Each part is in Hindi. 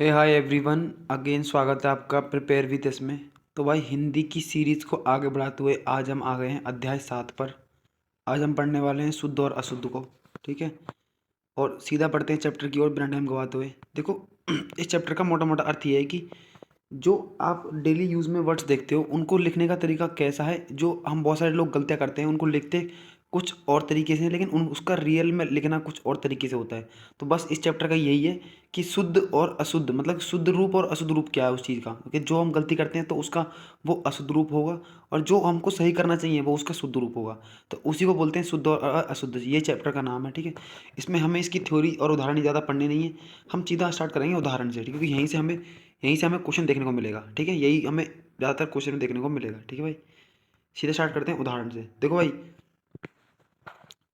हे हाय एवरीवन, अगेन स्वागत है आपका प्रिपेयर विद इसमें। तो भाई हिंदी की सीरीज़ को आगे बढ़ाते हुए आज हम आ गए हैं अध्याय 7 पर। आज हम पढ़ने वाले हैं शुद्ध और अशुद्ध को। ठीक है, और सीधा पढ़ते हैं चैप्टर की ओर बिना टाइम गवाते हुए। देखो इस चैप्टर का मोटा मोटा अर्थ ये है कि जो आप डेली यूज़ में वर्ड्स देखते हो उनको लिखने का तरीका कैसा है। जो हम बहुत सारे लोग गलतियाँ करते हैं, उनको लिखते कुछ और तरीके से हैं, लेकिन उन उसका रियल में लिखना कुछ और तरीके से होता है। तो बस इस चैप्टर का यही है कि शुद्ध और अशुद्ध, मतलब शुद्ध रूप और अशुद्ध रूप क्या है उस चीज़ का, कि जो हम गलती करते हैं तो उसका वो अशुद्ध रूप होगा, और जो हमको सही करना चाहिए वो उसका शुद्ध रूप होगा। तो उसी को बोलते हैं शुद्ध और अशुद्ध। ये चैप्टर का नाम है। ठीक है, इसमें हमें इसकी थ्योरी और उदाहरण ज़्यादा पढ़ने नहीं है। हम सीधा स्टार्ट करेंगे उदाहरण से, ठीक है, क्योंकि यहीं से हमें क्वेश्चन देखने को मिलेगा। ठीक है, यही हमें ज़्यादातर क्वेश्चन देखने को मिलेगा। ठीक है भाई, सीधे स्टार्ट करते हैं उदाहरण से। देखो भाई,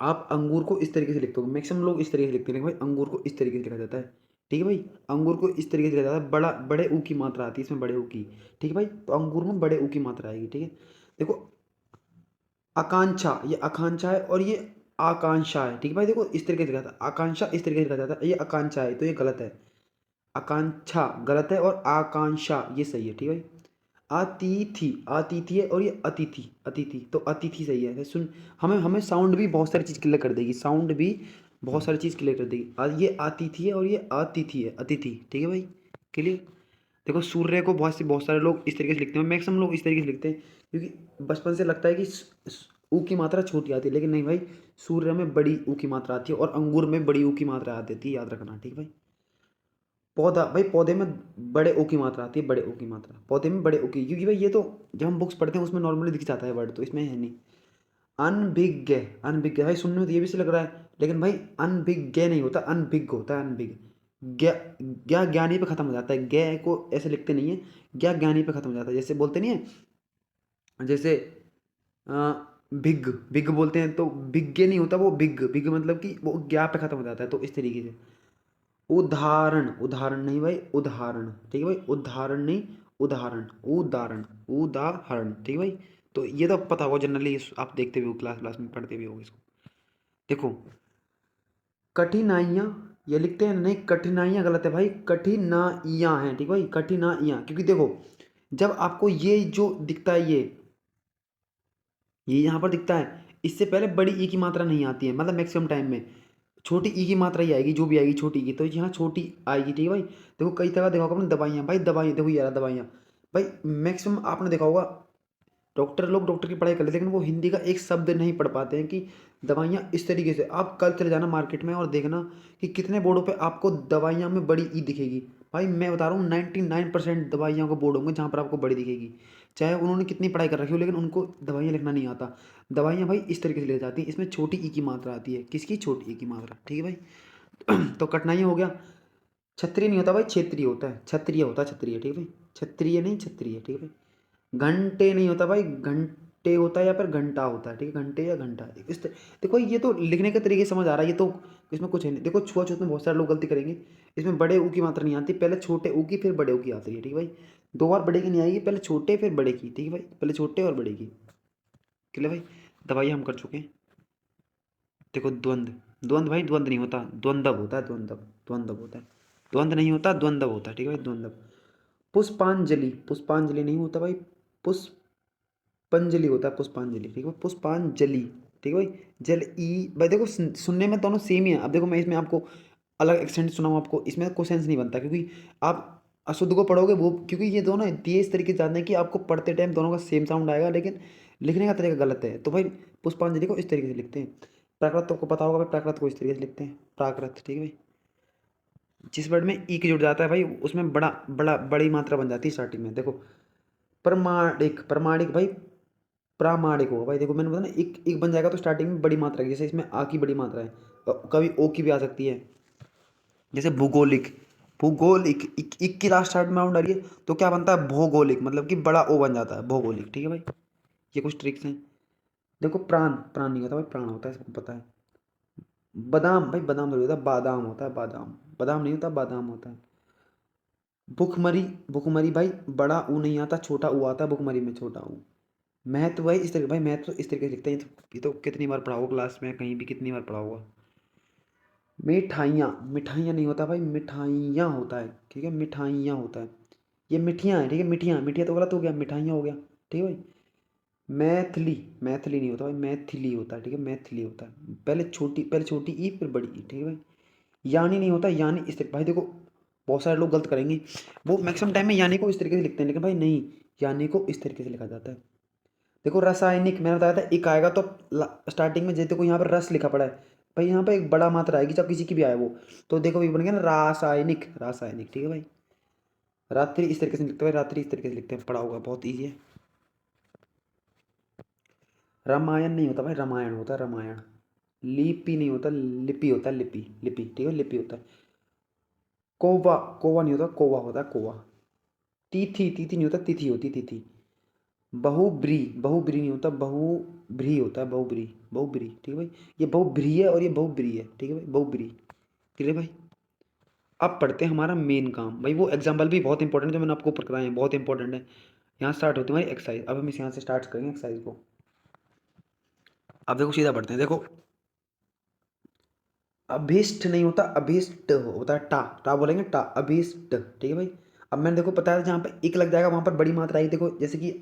आप अंगूर को इस तरीके से लिखते हो, मैक्सिमम लोग इस तरीके से लिखते हैं। लेकिन भाई अंगूर को इस तरीके से लिखा जाता है। ठीक है भाई, अंगूर को इस तरीके से लिखा जाता है। बड़े ऊ की मात्रा आती है इसमें, बड़े ऊ की। ठीक है भाई, तो अंगूर में बड़े ऊ की मात्रा आएगी। ठीक है, देखो आकांक्षा, ये आकांक्षा है और ये आकांक्षा है। ठीक है भाई, देखो इस तरीके से लिखा था आकांक्षा, इस तरीके से लिखा जाता है। ये आकांक्षा है तो ये गलत है। आकांक्षा गलत है और आकांक्षा ये सही है। ठीक है भाई, अतिथि, अतिथि है और ये अतिथि, अतिथि तो अतिथि सही है। सुन, हमें हमें साउंड भी बहुत सारी चीज़ क्लियर कर देगी, साउंड भी बहुत सारी चीज़ क्लियर कर देगी। ये अतिथि है और ये अतिथि है, अतिथि। ठीक है भाई, क्लियर। देखो सूर्य को बहुत सारे लोग इस तरीके से लिखते हैं, मैक्सिमम लोग इस तरीके से लिखते हैं, क्योंकि बचपन से लगता है कि ऊ की मात्रा छोटी आती है, लेकिन नहीं भाई, सूर्य में बड़ी ऊ की मात्रा आती है और अंगूर में बड़ी ऊ की मात्रा आती है, याद रखना। ठीक है भाई, पौधा भाई, पौधे में बड़े ओ की मात्रा आती है, बड़े ओ की मात्रा पौधे में बड़े ओ की, क्योंकि भाई ये तो जब हम बुक्स पढ़ते हैं उसमें नॉर्मली दिख जाता है वर्ड, तो इसमें है नहीं। अनभिज्ञ, अनभिज्ञ भाई सुनने में तो ये भी से लग रहा है, लेकिन भाई अनभिज्ञ नहीं होता, अनभिज्ञ होता है, अनभिज्ञ। ज्ञा ज्ञा ज्ञानी पे खत्म हो जाता है, ज्ञ को ऐसे लिखते नहीं है, ज्ञा ज्ञानी पे खत्म हो जाता है। जैसे बोलते नहीं है, जैसे भिग भिग बोलते हैं तो भिज्ञ नहीं होता, वो भिग भिग मतलब कि वो ज्ञा पे खत्म हो जाता है, तो इस तरीके से। उदाहरण, उदाहरण नहीं भाई, उदाहरण। ठीक है भाई, उदाहरण नहीं, उदाहरण, उदाहरण, उदाहरण। ठीक है भाई, तो ये तो पता होगा जनरली, आप देखते भी हो, क्लास क्लास में पढ़ते भी हो इसको। देखो कठिनाइयाँ, ये लिखते हैं नहीं, कठिनाइयाँ गलत है भाई, कठिनाइयाँ हैं। ठीक है भाई, कठिनाइयाँ, क्योंकि देखो जब आपको ये जो दिखता है, ये यहाँ पर दिखता है, इससे पहले बड़ी ई की मात्रा नहीं आती है, मतलब मैक्सिमम टाइम में छोटी ई की मात्रा ही आएगी, जो भी आएगी छोटी की, तो यहाँ छोटी आएगी। ठीक है भाई, देखो कई तरह देखा होगा आपने, दवाइयाँ भाई, दवाइयाँ देखो यार, दवाइयाँ भाई मैक्सिमम आपने देखा होगा, डॉक्टर लोग डॉक्टर की पढ़ाई कर लेते हैं, लेकिन वो हिंदी का एक शब्द नहीं पढ़ पाते हैं कि दवाइयाँ इस तरीके से। आप कल चले जाना मार्केट में और देखना कि कितने बोर्डों पे आपको दवाइयाँ में बड़ी ई दिखेगी। भाई मैं बता रहा हूँ 99% दवाइयों के बोर्ड होंगे जहाँ पर आपको बड़ी दिखेगी, चाहे उन्होंने कितनी पढ़ाई कर रखी हो, लेकिन उनको दवाइयाँ लिखना नहीं आता। दवाइयाँ भाई इस तरीके से लिखी जाती हैं, इसमें छोटी ई की मात्रा आती है। किसकी? छोटी ई की मात्रा। ठीक है भाई तो कठिनाइयाँ हो गया। क्षत्रिय नहीं होता भाई, क्षेत्रीय होता है, क्षत्रिय होता है, क्षत्रिय। ठीक है भाई, क्षत्रिय नहीं, क्षत्रिय। ठीक है भाई, घंटे नहीं होता भाई, घंटे होता है या फिर घंटा होता है। ठीक है, घंटे या घंटा, देखो ये तो लिखने के तरीके समझ आ रहा है, ये तो इसमें कुछ है नहीं। देखो छुआछूत में बहुत सारे लोग गलती करेंगे, इसमें बड़े ऊ की मात्रा नहीं आती, पहले छोटे ऊ की फिर बड़े ऊ की आती है। ठीक है भाई, दो बार बड़े की नहीं आएगी, पहले छोटे फिर बड़े की। ठीक है भाई, पहले छोटे और बड़े की। क्लियर भाई, दवाई हम कर चुके हैं। देखो द्वंद्व, द्वंद्व भाई द्वंद्व नहीं होता, द्वंद्व होता है, द्वंद्व, द्वंद्व होता है, द्वंद्व नहीं होता, द्वंद्व होता है। ठीक है भाई, द्वंद्व। पुष्पांजलि, पुष्पांजलि नहीं होता भाई, पुष्पांजलि होता है, पुष्पांजलि। ठीक है, पुष्पांजलि। ठीक है भाई, जल ई भाई, देखो सुनने में दोनों सेम ही है। अब देखो मैं इसमें आपको अलग एक्सेंट सुनाऊँ आपको, इसमें कोई सेंस नहीं बनता, क्योंकि आप अशुद्ध को पढ़ोगे वो, क्योंकि ये दोनों दिए इस तरीके से जाते हैं कि आपको पढ़ते टाइम दोनों का सेम साउंड आएगा, लेकिन लिखने का तरीका गलत है। तो भाई पुष्पांजलि को इस तरीके से लिखते हैं। प्राकृत तो आपको पता होगा भाई, प्राकृत को इस तरीके से लिखते हैं, प्राकृत। ठीक है भाई, जिस वर्ड में ई की जुड़ जाता है भाई उसमें बड़ी मात्रा बन जाती है स्टार्टिंग में। देखो प्रमाणिक, प्रमाणिक भाई प्रामाणिक होगा भाई। देखो मैंने बताया ना, एक एक बन जाएगा तो स्टार्टिंग में बड़ी मात्रा की, जैसे इसमें आ की बड़ी मात्रा है, कभी ओ की भी आ सकती है। जैसे भूगोलिक, भूगोलिक इक की लास्ट स्टार्ट में आउट आ रही है तो क्या बनता है? भौगोलिक, मतलब कि बड़ा ओ बन जाता है, भौगोलिक। ठीक है भाई, ये कुछ ट्रिक्स हैं। देखो प्राण, प्राण नहीं होता भाई, प्राण होता है, सबको पता है। बादाम भाई, बादाम थोड़ी होता है, बादाम होता है, बादाम, बादाम नहीं होता, बादाम होता है। भुखमरी, भुखमरी भाई बड़ा ऊ नहीं आता, छोटा ऊ आता है भुखमरी में, छोटा ऊ। महत्व भाई इस तरीके, भाई महत्व इस तरीके से लिखते हैं, ये तो कितनी बार पढ़ा होगा क्लास में, कहीं भी कितनी बार पढ़ा होगा। मिठाइयाँ, मिठाइयाँ नहीं होता भाई, मिठाइयाँ होता है, ठीक है, मिठाइयाँ होता है। ये मिठियाँ है, ठीक है, मिठियाँ, मिठियाँ तो गलत हो गया, मिठाइयाँ हो गया, ठीक है भाई। मैथिली, मैथिली नहीं होता भाई, मैथिली होता है, ठीक है, मैथिली होता है। पहले छोटी ई फिर बड़ी ई, ठीक है भाई। यानी नहीं होता, यानी इस तरीके भाई देखो, बहुत सारे लोग गलत करेंगे, वो मैक्सिमम टाइम में यानी को इस तरीके से लिखते हैं, लेकिन भाई नहीं, यानी को इस तरीके से लिखा जाता है। देखो रासायनिक, मैंने बताया था एक आएगा तो स्टार्टिंग में जैसे देखो यहाँ पर रस लिखा पड़ा है, भाई यहाँ पे एक बड़ा मात्रा आएगी, चाहे किसी की भी आए वो, तो देखो ये बन गया ना रासायनिक, रासायनिक, ठीक है भाई। रात्रि इस तरीके से लिखते हैं, रात्रि इस तरीके से लिखते हैं, पढ़ा होगा, बहुत ईजी है। रामायण नहीं होता भाई, रामायण होता है, रामायण। लिपि नहीं होता, लिपि होता है, लिपि, लिपि, ठीक है, लिपि होता है। कोवा, कोवा नहीं होता, कोवा होता है, कोवा। तिथि, तिथि नहीं होता, तिथि होती, तिथि। बहुब्री, बहुब्री नहीं होता, बहुब्री होता है, बहुब्री, बहुब्री, ठीक है भाई। ये बहुब्री है और ये बहुब्री है, ठीक है भाई, बहुब्री, क्लियर भाई। अब पढ़ते हैं हमारा मेन काम भाई, वो एग्जाम्पल भी बहुत इंपॉर्टेंट है जो मैंने आपको ऊपर कराए हैं, बहुत इंपॉर्टेंट है। यहाँ स्टार्ट होती है हमारी एक्सरसाइज, अब हम इस यहाँ से स्टार्ट करेंगे एक्सरसाइज को। अब देखो सीधा पढ़ते हैं, देखो अभीष्ट नहीं होता, अभीष्ट होता है, टा, टा बोलेंगे, टा, अभीष्ट, ठीक है भाई। अब मैंने देखो बताया जहाँ पे एक लग जाएगा वहाँ पर बड़ी मात्रा आएगी, देखो जैसे कि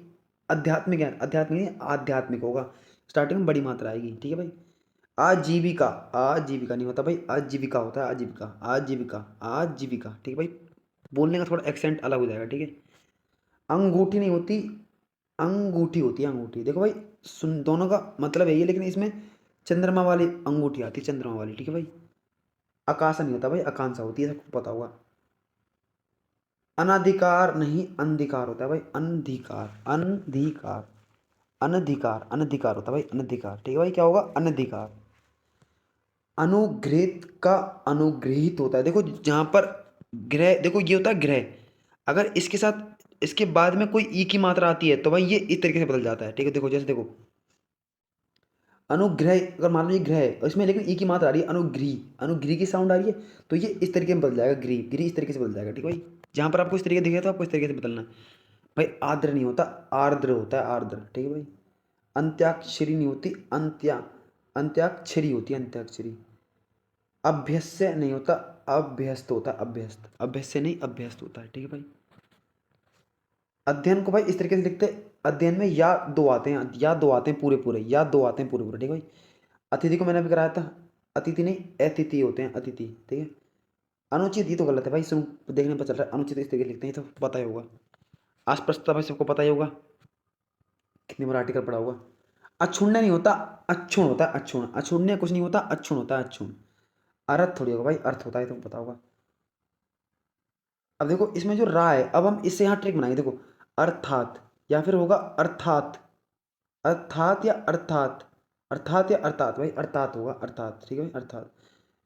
आध्यात्मिक है, आध्यात्मिक नहीं आध्यात्मिक होगा, स्टार्टिंग में बड़ी मात्रा आएगी, ठीक है भाई। आजीविका, आजीविका नहीं होता भाई, आजीविका होता है, आजीविका, आजीविका, आजीविका, ठीक है भाई। बोलने का थोड़ा एक्सेंट अलग हो जाएगा, ठीक है। अंगूठी नहीं होती, अंगूठी होती है, अंगूठी, देखो भाई, सुन दोनों का मतलब यही है, लेकिन इसमें चंद्रमा वाली अंगूठी आती है, चंद्रमा वाली, ठीक है भाई। आकाशा नहीं होता भाई, आकांक्षा होती है, सबको पता होगा। अनाधिकार नहीं, अंधिकार होता है भाई, अंधिकार, अंधिकार, अनधिकार, अनधिकार होता है भाई, अनधिकार, ठीक है भाई, क्या होगा, अनधिकार। अनुग्रहित का अनुग्रहित होता है, देखो जहां पर ग्रह, देखो ये होता है ग्रह, अगर इसके साथ इसके बाद में कोई ई की मात्रा आती है तो भाई ये इस तरीके से बदल जाता है, ठीक है, देखो जैसे देखो अनुग्रह, अगर मान लो ये ग्रह है और इसमें लेकिन ई की मात्रा आ रही है, अनुग्रही, अनुग्रही की साउंड आ रही है, तो ये इस तरीके में बदल जाएगा, ग्री, ग्री इस तरीके से बदल जाएगा, ठीक है भाई। जहां पर आपको इस तरीके दिखेगा तो आपको इस तरीके से बदलना है भाई। आर्द्र नहीं होता, आर्द्र होता है, आर्द्र, ठीक है भाई। अंत्याक्षरी नहीं होती, अंत्याक्षरी होती है, अंत्याक्षरी। अभ्यस्य नहीं होता, अभ्यस्त होता है, अभ्यस्त, अभ्यस्य नहीं अभ्यस्त होता है, ठीक है भाई। अध्ययन को भाई इस तरीके से लिखते हैं, अध्ययन में या दो आते हैं, या दो आते हैं पूरे पूरे, या दो आते हैं पूरे पूरे, ठीक है भाई। अतिथि को मैंने अभी कराया था, अतिथि नहीं अतिथि होते हैं, अतिथि, ठीक है। अनुचित ये तो गलत है भाई, सुन देखने पर चल रहा है, अनुचित इस तरीके से लिखते हैं, ये तो पता ही होगा। अस्पष्टता भाई सबको पता ही होगा, कितनी बार आर्टिकल पढ़ा होगा। अक्षुण्ण नहीं होता, अक्षुण होता है, अक्षुण, अक्षुण्य कुछ नहीं होता, अक्षुण होता है, अक्षुण। अर्थ थोड़ी होगा भाई, अर्थ होता है, तुमको पता होगा। अब देखो इसमें जो रा है, अब हम इससे यहाँ ट्रिक बनाएंगे, देखो अर्थात, या फिर होगा अर्थात, अर्थात या अर्थात, अर्थात या अर्थात भाई, अर्थात होगा, अर्थात, ठीक है भाई, अर्थात।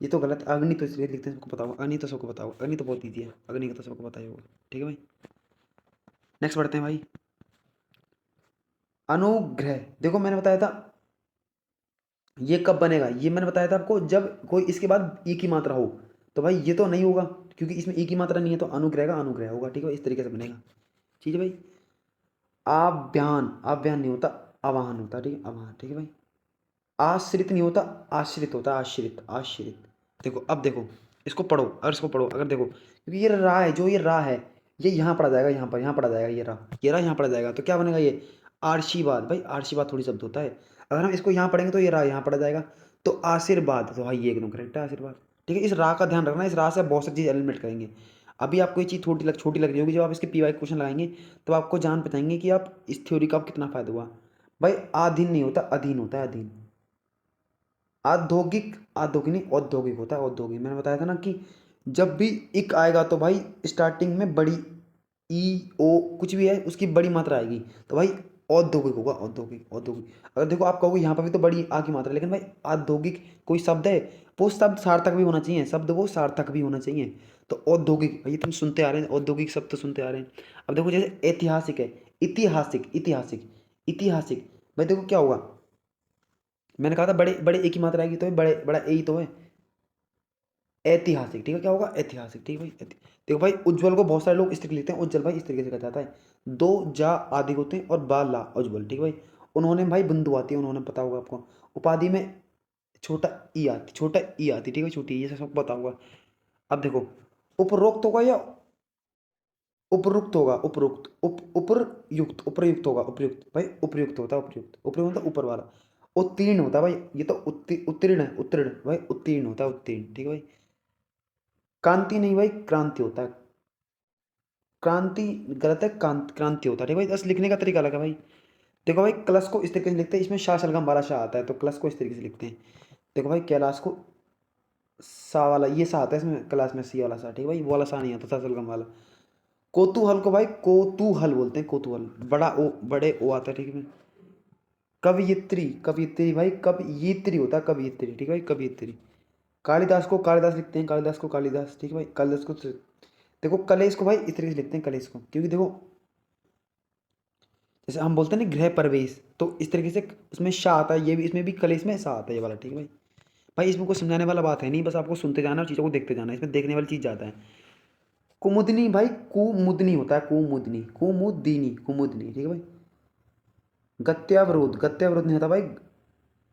ये तो गलत, अग्नि तो इसलिए लिखते हैं, सबको पता होगा, अग्नि तो सबको पता होगा, अग्नि तो बहुत ईजी है, अग्नि का तो सबको पता ही होगा, ठीक है भाई। नेक्स्ट बढ़ते हैं भाई। अनुग्रह, देखो मैंने बताया था ये कब बनेगा, ये मैंने बताया था आपको जब कोई इसके बाद ई की मात्रा हो, तो भाई ये तो नहीं होगा क्योंकि इसमें ई की मात्रा नहीं है, तो अनुग्रह का अनुग्रह होगा, ठीक है, इस तरीके से बनेगा, ठीक है भाई। आव्यान, आव्यान नहीं होता, आवाहन होता है, ठीक है, आवाहन, ठीक है भाई। आश्रित नहीं होता, आश्रित होता है, आश्रित, आश्रित। देखो अब देखो इसको पढ़ो, और इसको पढ़ो, अगर देखो क्योंकि ये रा है, जो ये रा है ये यहाँ पढ़ा जाएगा, यहाँ पर यहाँ पढ़ा जाएगा, ये रा यहाँ पढ़ा जाएगा, तो क्या बनेगा ये आशीर्वाद भाई, आशीर्वाद थोड़ी शब्द होता है, अगर हम इसको यहाँ पढ़ेंगे तो ये रा यहाँ पढ़ा जाएगा, तो आशीर्वाद, तो भाई ये एकदम करेक्ट है, आशीर्वाद, ठीक है। इस रा का ध्यान रखना, इस रा से बहुत सारी चीज़ एलिमिनेट करेंगे। अभी आपको ये चीज़ छोटी लग रही होगी, जब आप इसके पीवाई क्वेश्चन लगाएंगे तो आपको जान पाएंगे कि आप इस थ्योरी का आप कितना फायदा हुआ। भाई आधीन नहीं होता, अधीन होता है, अधीन। औद्योगिक, औद्योगिक नहीं औद्योगिक होता है, औद्योगिक, मैंने बताया था ना कि जब भी इक आएगा तो भाई स्टार्टिंग में बड़ी ई ओ कुछ भी है उसकी बड़ी मात्रा आएगी, तो भाई औद्योगिक होगा, औद्योगिक, औद्योगिक। अगर देखो आप कहोगे यहाँ पर भी तो बड़ी आ की मात्रा है, लेकिन भाई औद्योगिक कोई शब्द है, वो शब्द सार्थक भी होना चाहिए, शब्द वो सार्थक भी होना चाहिए, तो औद्योगिक, ये तुम सुनते आ रहे हैं, औद्योगिक शब्द तो सुनते आ रहे हैं। अब देखो जैसे ऐतिहासिक है, ऐतिहासिक, ऐतिहासिक, ऐतिहासिक, भाई देखो क्या होगा, मैंने कहा था बड़े बड़े एक ही मात्रा आएगी, तो बड़े बड़ा ए ही तो है, ऐतिहासिक, ठीक है, क्या होगा ऐतिहासिक, ठीक है भाई, देखो भाई उज्जवल को बहुत सारे लोग इस तरीके लिखते हैं, उज्जवल भाई इस तरीके से कहा जाता है, दो जा आदि होते हैं और बा ला उज्जवल, ठीक है भाई। उन्होंने भाई बिंदु आती है, उन्होंने पता होगा आपको। उपाधि में छोटा ई आती, छोटा ई आती, ठीक है, छोटी ई, ये सबको पता होगा। अब देखो, उपरोक्त होगा या उपरुक्त होगा, उपरुक्त, उपरयुक्त, उपरयुक्त होगा, उपयुक्त भाई, उपयुक्त होता है, उपयुक्त, उपयुक्त होता है ऊपर वाला। उत्तीर्ण होता है भाई, ये तो उत्तीर्ण है, उत्तीर्ण भाई, उत्तीर्ण होता है, उत्तीर्ण, ठीक है भाई। कांति नहीं भाई, क्रांति होता है। क्रांति गलत है, क्रांति होता है, ठीक है भाई, बस लिखने का तरीका अलग है भाई। देखो भाई, क्लस को इस तरीके से लिखते हैं, इसमें शाह शलगम वाला शाह आता है, तो क्लस को इस तरीके से लिखते हैं। देखो भाई, कैलाश को सा वाला ये सा आता है इसमें, क्लास में सी वाला सा, ठीक है भाई, वो वाला सा नहीं आता, सा शलगम वाला। कोतूहल को भाई कोतूहल बोलते हैं, कोतूहल, बड़ा ओ, बड़े ओ आता है, ठीक है। कवयित्री, कवयित्री भाई, कवयित्री होता है, कवयित्री, ठीक है भाई, कवयित्री। कालिदास को कालिदास लिखते हैं, कालिदास को कालिदास, ठीक है भाई, कालिदास को देखो, कलेश को भाई इस तरीके से लिखते हैं, कलेश को, क्योंकि देखो जैसे हम बोलते हैं ना गृह प्रवेश, तो इस तरीके से उसमें शाह आता है, ये भी इसमें भी कलेश में शाह आता है, ये वाला, ठीक है भाई। भाई इसमें कोई समझाने वाला बात है नहीं, बस आपको सुनते जाना और चीज़ों को देखते जाना, इसमें देखने वाली चीज़ ज़्यादा है। कुमुदनी भाई, कुमुदनी होता है, कुमुदनी, कुमुदिनी, कुमुदनी, ठीक है भाई। गत्यावरोध, गत्यावरोध नहीं होता भाई,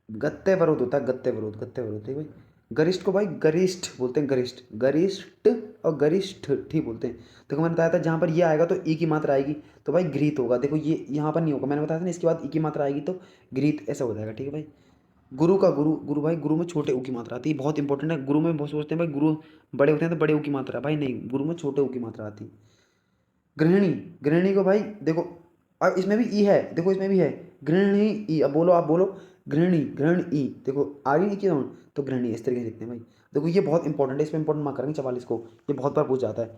गत्यावरोध होता है, गत्यावरोध, गत्यावरोध, ठीक है भाई। गरिष्ठ को भाई गरिष्ठ बोलते हैं, गरिष्ठ, गरिष्ठ और गरिष्ठ ठीक बोलते हैं। देखो मैंने बताया था, जहाँ पर ये आएगा तो ई की मात्रा आएगी, तो भाई घृत होगा, देखो ये यहाँ पर नहीं होगा, मैंने बताया था ना, इसके बाद ई की मात्रा आएगी तो घृत ऐसा हो जाएगा, ठीक है भाई। गुरु का गुरु, गुरु भाई, गुरु में छोटे ऊ की मात्रा आती है, बहुत इंपॉर्टेंट है, गुरु में बहुत सोचते हैं भाई गुरु बड़े होते हैं तो बड़े ऊ की मात्रा, भाई नहीं, गुरु में छोटे ऊ की मात्रा आती है। गृहिणी, गृहिणी को भाई देखो, अब इसमें भी ई है, देखो इसमें भी है, गृहिणी ई, अब बोलो, आप बोलो, गृहिणी, गृहण ई, देखो आ रही नहीं की साउंड, तो गृहिणी इस तरीके से लिखते हैं भाई। देखो ये बहुत इंपॉर्टेंट है, इसमें इंपॉर्टेंट मार्क करेंगे 44 को, ये बहुत बार पूछ जाता है।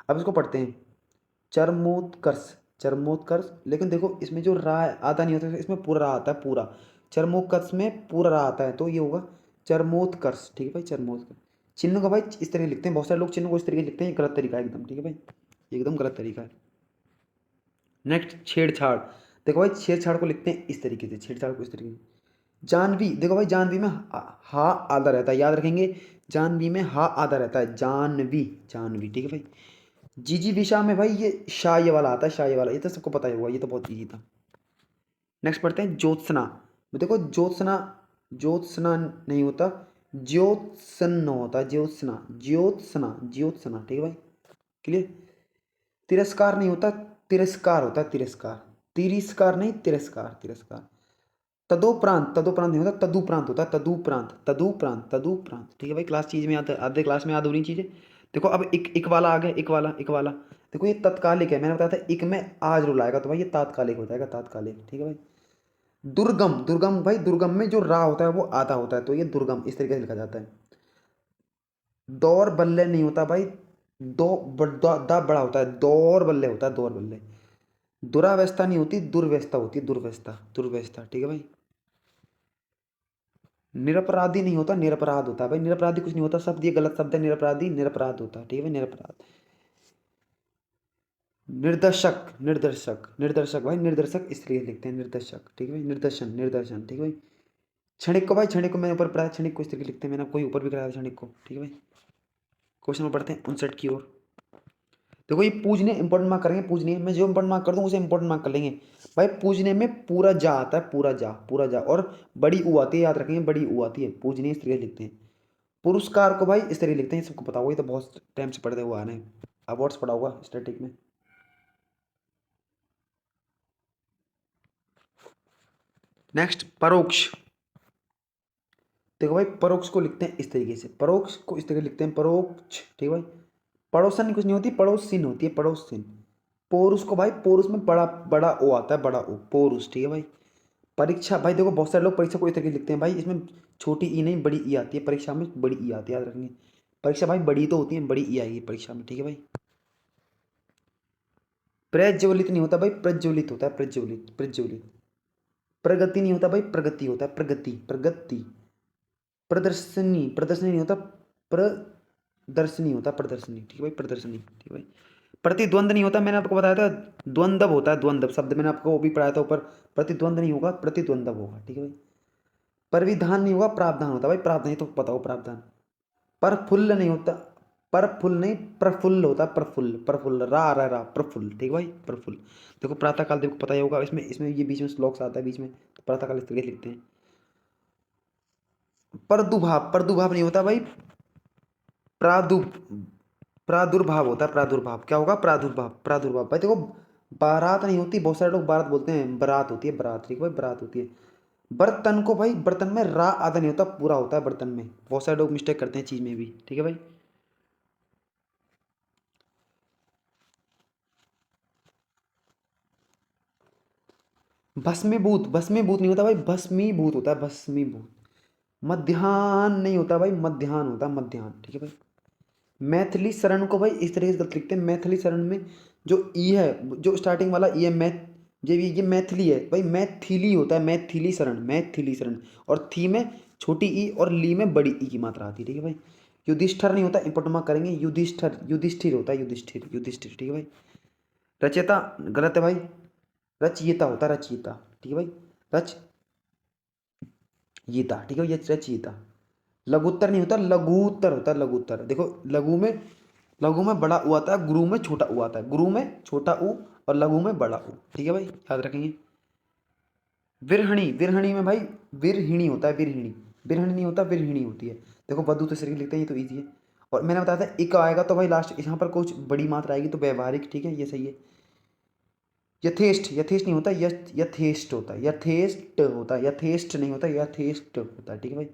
अब इसको पढ़ते हैं, चरमोत्कर्ष, चरमोत्कर्ष, लेकिन देखो इसमें जो रा आधा नहीं होता, इसमें पूरा रा आता है, पूरा चरमोत्कर्ष में पूरा रा आता है, तो ये होगा चरमोत्कर्ष, ठीक है भाई, चरमोत्कर्ष। चिन्ह को भाई इस तरीके लिखते हैं, बहुत सारे लोग चिन्ह को इस तरीके लिखते हैं, ये गलत तरीका है एकदम, ठीक है भाई, ये एकदम गलत तरीका है। नेक्स्ट, छेड़छाड़, देखो भाई छेड़छाड़ को लिखते हैं इस तरीके से, छेड़छाड़ को इस तरीके से। जानवी, देखो भाई जानवी में हा आधा रहता है, याद रखेंगे, जानवी में हा आधा रहता है, जानवी, जानवी, ठीक है भाई। जीजी विशा में भाई ये शाह ये वाला आता है, शाह ये वाला, ये तो सबको पता ही होगा, ये तो बहुत ईजी था। नेक्स्ट पढ़ते हैं ज्योत्सना, देखो ज्योत्सना, ज्योत्सना नहीं होता, ज्योत्सन्न होता है, ज्योत्सना, ज्योत्सना, ज्योत्सना, ठीक है भाई, क्लियर। तिरस्कार नहीं होता, तिरस्कार होता है, तिरस्कार, तिरस्कार नहीं, तिरस्कार, तिरस्कार। तदोप्रांत, तदोप्रांत नहीं होता, तदुप्रांत होता है, तदुप्रांत, तदुप्रांत, तदुप्रांत, ठीक है भाई, क्लास चीज में याद, आधे क्लास में याद हो रही चीजें। देखो अब एक वाला आ गया, एक वाला, एक वाला, देखो ये तत्कालिक है, मैंने बताया था एक में आज रूल आएगा, तो भाई ये तात्कालिक हो जाएगा, तात्कालिक, ठीक है भाई। दुर्गम, दुर्गम भाई, दुर्गम में जो रा होता है वो आधा होता है, तो ये दुर्गम इस तरीके से लिखा जाता है। दौर बल्ले नहीं होता भाई, दा बड़ा होता है, दौर बल्ले होता है, दौर बल्ले। दुरावस्था नहीं होती, दुर्व्यवस्था होती है, दुर्व्यवस्था, दुर्व्यवस्था, ठीक है भाई। निरपराधी नहीं होता, निरपराध होता है भाई, निरपराधी कुछ नहीं होता, शब्द ये गलत शब्द है, निरपराधी निरपराध होता है, ठीक है भाई, निरपराध। निर्दर्शक, निर्दर्शक, निर्दर्शक भाई, निर्दर्शक इस तरीके से लिखते हैं, निर्दर्शक, ठीक है भाई, निर्दर्शन, निर्दर्शन, ठीक है भाई। क्षणिक को भाई, क्षणिक को मैंने ऊपर पढ़ाया, क्षणिक को इस तरीके लिखते हैं, मैंने आपको ऊपर भी कराया क्षणिक को, ठीक है भाई। क्वेश्चन में पढ़ते हैं 59 की ओर। देखो ये पूजने इंपॉर्टेंट मार्क करेंगे, पूजने मैं जो इंपॉर्टेंट मार्क कर दूँ उसे इंपॉर्टेंट मार्क कर लेंगे। भाई पूजने में पूरा जा आता है, पूरा जा, पूरा जा, और बड़ी ऊ आती है, याद रखेंगे, बड़ी ऊ आती है, पूजने इस तरीके लिखते हैं। पुरस्कार को भाई इस तरीके लिखते हैं, सबको पता होगा, ये तो बहुत टाइम से पढ़ते हुए आ रहे हैं, अवार्ड्स पढ़ा होगा स्टैटिक में। नेक्स्ट, परोक्ष, देखो भाई परोक्ष को लिखते हैं इस तरीके से, परोक्ष को इस तरीके लिखते हैं, परोक्ष, ठीक है भाई। पड़ोसन कुछ नहीं होती, पड़ोसिन होती है, पड़ोसिन। पोरुष को भाई, पोरुष में बड़ा बड़ा ओ आता है, बड़ा ओ, पोरुष, ठीक है भाई। परीक्षा भाई, देखो बहुत सारे लोग परीक्षा को इस तरीके लिखते हैं भाई, इसमें छोटी ई नहीं बड़ी ई आती है, परीक्षा में बड़ी ई आती है, याद रखेंगे। परीक्षा भाई बड़ी तो होती है, बड़ी ई आएगी परीक्षा में, ठीक है भाई। प्रज्वलित नहीं होता भाई, प्रज्वलित होता है, प्रज्वलित, प्रज्वलित। प्रगति नहीं होता भाई, प्रगति होता है, प्रगति, प्रगति। प्रदर्शनी, प्रदर्शनी नहीं होता, प्रदर्शनी होता है, प्रदर्शनी, ठीक है भाई, प्रदर्शनी, ठीक है भाई। प्रतिद्वंद नहीं होता, मैंने आपको बताया था, द्वंद्व होता है, द्वंद्व शब्द मैंने आपको वो भी पढ़ाया था ऊपर, प्रतिद्वंद नहीं होगा, प्रतिद्वंद्व होगा, ठीक है भाई। परिविधान नहीं होगा, प्रावधान होता है भाई, प्रावधान ही तो पता हो, प्रावधान। परफुल्ल नहीं होता, परफुल्ल नहीं, प्रफुल्ल होता है, प्रफुल्ल, प्रफुल्ल, रा, प्रफुल्ल, ठीक है भाई, प्रफुल्ल। देखो प्रातः काल देखो पता ही होगा, इसमें इसमें ये बीच में श्लोक आता है बीच में, तो प्रातः काल इस तरीके से लिखते हैं। प्रादुर्भाव, प्रादुर्भाव नहीं होता भाई, प्रादु प्रादुर्भाव होता है, प्रादुर्भाव। क्या होगा? प्रादुर्भाव, प्रादुर्भाव। भाई देखो, बारात नहीं होती, बहुत सारे लोग बारात बोलते हैं, बारात होती है, बारात। ठीक है भाई, बारात होती है। बर्तन को भाई, बर्तन में रा आधा नहीं होता, पूरा होता है बर्तन में। बहुत सारे लोग मिस्टेक करते हैं चीज में भी। ठीक है भाई। भस्मीभूत, भस्मीभूत नहीं होता भाई, भस्मीभूत होता है, भस्मीभूत। मध्याह्न नहीं होता भाई, मध्याह्न होता है, मध्याह्न। ठीक है भाई। मैथिली शरण को भाई इस तरीके से गलत लिखते हैं, मैथिली शरण में जो ई है, जो स्टार्टिंग वाला ई है, मैथ, ये मैथिली है भाई, मैथिली होता है, मैथिली शरण, मैथिली शरण। और थी में छोटी ई और ली में बड़ी ई की मात्रा आती है। ठीक है भाई। युधिष्ठर नहीं होता, इंपोर्टेंट मार्क करेंगे, युधिष्ठर, युधिष्ठिर होता है, युधिष्ठिर, युधिष्ठिर। ठीक है भाई। रचयिता गलत है भाई, रचयिता होता है, रचयिता। ठीक है भाई। रचयिता। ठीक है, ये रचयिता। लघुत्तर नहीं होता, लघुत्तर होता है, लघुत्तर। देखो, लघु में बड़ा उ आता है, गुरु में छोटा उ आता है, गुरु में छोटा उ और लघु में बड़ा उ। ठीक है भाई, याद रखेंगे। विरहणी, विरहणी में भाई विरहिणी होता है, विरहिणी। विरहणी नहीं होता, विरहिणी होती है। देखो, वधु तो सिर्फ लिखते हैं, ये तो ईजी है। और मैंने बताया था इक आएगा तो भाई लास्ट यहाँ पर कुछ बड़ी मात्रा आएगी तो व्यवहारिक। ठीक है, ये सही है। यथेष्ट, यथेष्ट नहीं होता, यथेष्ट होता है, यथेष्ट होता है, यथेष्ट नहीं होता, यथेष्ट होता है। ठीक है भाई।